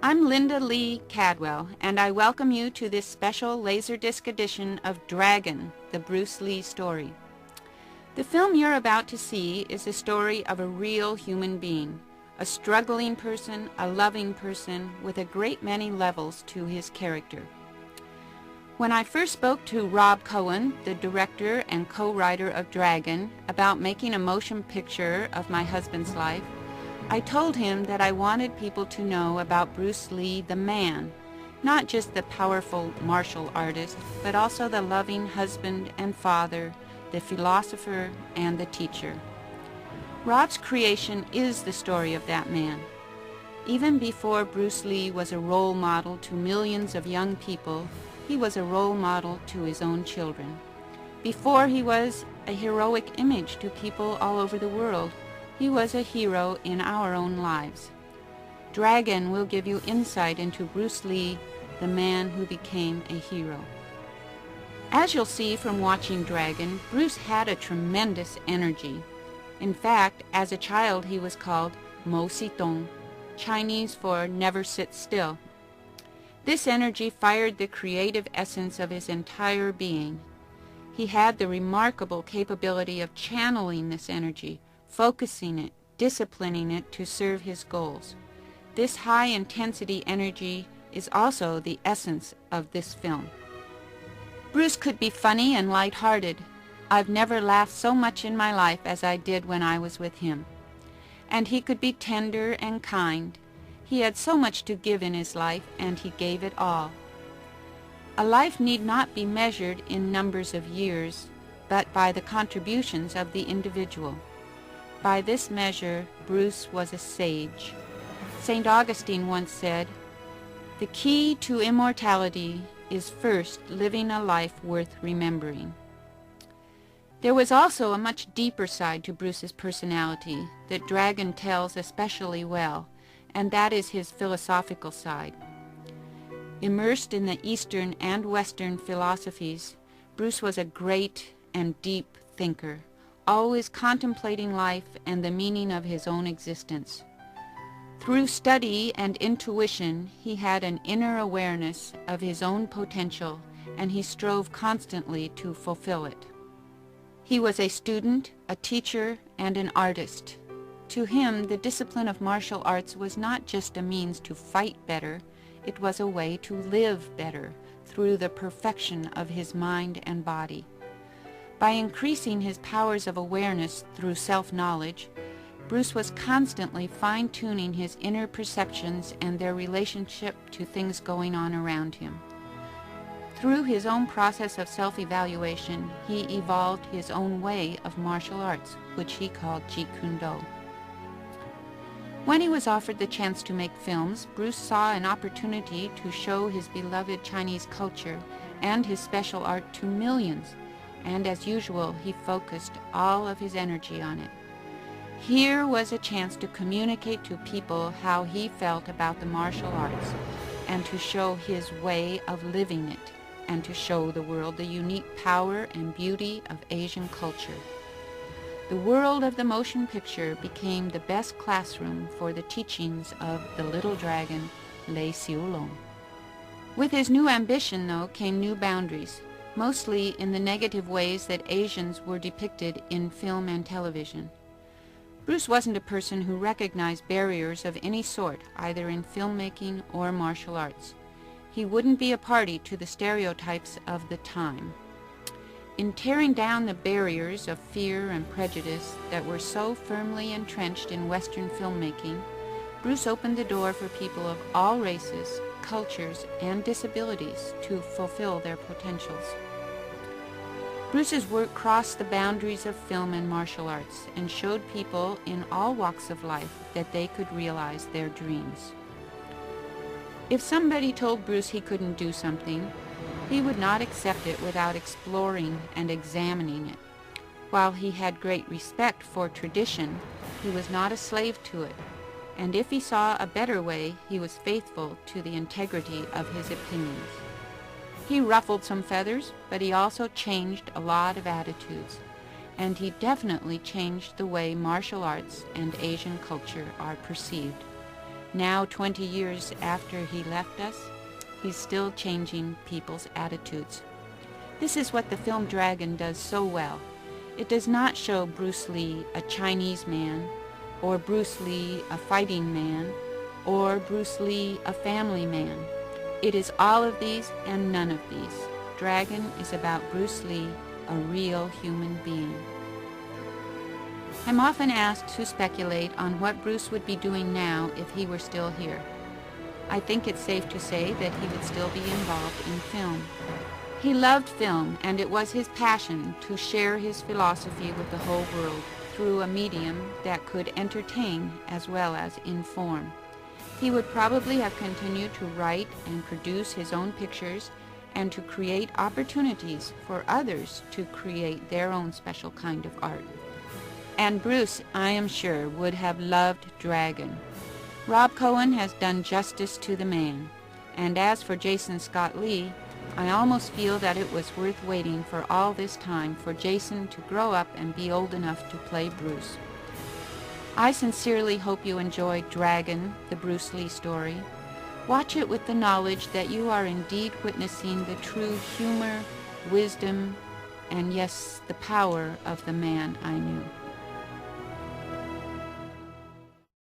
I'm Linda Lee Cadwell, and I welcome you to this special Laserdisc edition of Dragon, the Bruce Lee story. The film you're about to see is the story of a real human being, a struggling person, a loving person, with a great many levels to his character. When I first spoke to Rob Cohen, the director and co-writer of Dragon, about making a motion picture of my husband's life, I told him that I wanted people to know about Bruce Lee the man, not just the powerful martial artist, but also the loving husband and father, the philosopher and the teacher. Rob's creation is the story of that man. Even before Bruce Lee was a role model to millions of young people, he was a role model to his own children. Before he was a heroic image to people all over the world, he was a hero in our own lives. Dragon will give you insight into Bruce Lee, the man who became a hero. As you'll see from watching Dragon, Bruce had a tremendous energy. In fact, as a child he was called Mo Sitong, Chinese for never sit still. This energy fired the creative essence of his entire being. He had the remarkable capability of channeling this energy, focusing it, disciplining it to serve his goals. This high-intensity energy is also the essence of this film. Bruce could be funny and light-hearted. I've never laughed so much in my life as I did when I was with him. And he could be tender and kind. He had so much to give in his life, and he gave it all. A life need not be measured in numbers of years, but by the contributions of the individual. By this measure, Bruce was a sage. St. Augustine once said, "The key to immortality is first living a life worth remembering." There was also a much deeper side to Bruce's personality that Dragon tells especially well, and that is his philosophical side. Immersed in the Eastern and Western philosophies, Bruce was a great and deep thinker, always contemplating life and the meaning of his own existence. Through study and intuition, he had an inner awareness of his own potential, and he strove constantly to fulfill it. He was a student, a teacher, and an artist. To him, the discipline of martial arts was not just a means to fight better, it was a way to live better through the perfection of his mind and body. By increasing his powers of awareness through self-knowledge, Bruce was constantly fine-tuning his inner perceptions and their relationship to things going on around him. Through his own process of self-evaluation, he evolved his own way of martial arts, which he called Jeet Kune Do. When he was offered the chance to make films, Bruce saw an opportunity to show his beloved Chinese culture and his special art to millions, and as usual, he focused all of his energy on it. Here was a chance to communicate to people how he felt about the martial arts, and to show his way of living it, and to show the world the unique power and beauty of Asian culture. The world of the motion picture became the best classroom for the teachings of the little dragon, Lei Xiulong. With his new ambition, though, came new boundaries, mostly in the negative ways that Asians were depicted in film and television. Bruce wasn't a person who recognized barriers of any sort, either in filmmaking or martial arts. He wouldn't be a party to the stereotypes of the time. In tearing down the barriers of fear and prejudice that were so firmly entrenched in Western filmmaking, Bruce opened the door for people of all races, cultures, and disabilities to fulfill their potentials. Bruce's work crossed the boundaries of film and martial arts and showed people in all walks of life that they could realize their dreams. If somebody told Bruce he couldn't do something, he would not accept it without exploring and examining it. While he had great respect for tradition, he was not a slave to it, and if he saw a better way, he was faithful to the integrity of his opinions. He ruffled some feathers, but he also changed a lot of attitudes, and he definitely changed the way martial arts and Asian culture are perceived. Now, 20 years after he left us, he's still changing people's attitudes. This is what the film Dragon does so well. It does not show Bruce Lee a Chinese man, or Bruce Lee a fighting man, or Bruce Lee a family man. It is all of these and none of these. Dragon is about Bruce Lee, a real human being. I'm often asked to speculate on what Bruce would be doing now if he were still here. I think it's safe to say that he would still be involved in film. He loved film, and it was his passion to share his philosophy with the whole world through a medium that could entertain as well as inform. He would probably have continued to write and produce his own pictures and to create opportunities for others to create their own special kind of art. And Bruce, I am sure, would have loved Dragon. Rob Cohen has done justice to the man, and as for Jason Scott Lee, I almost feel that it was worth waiting for all this time for Jason to grow up and be old enough to play Bruce. I sincerely hope you enjoyed Dragon, the Bruce Lee story. Watch it with the knowledge that you are indeed witnessing the true humor, wisdom, and yes, the power of the man I knew.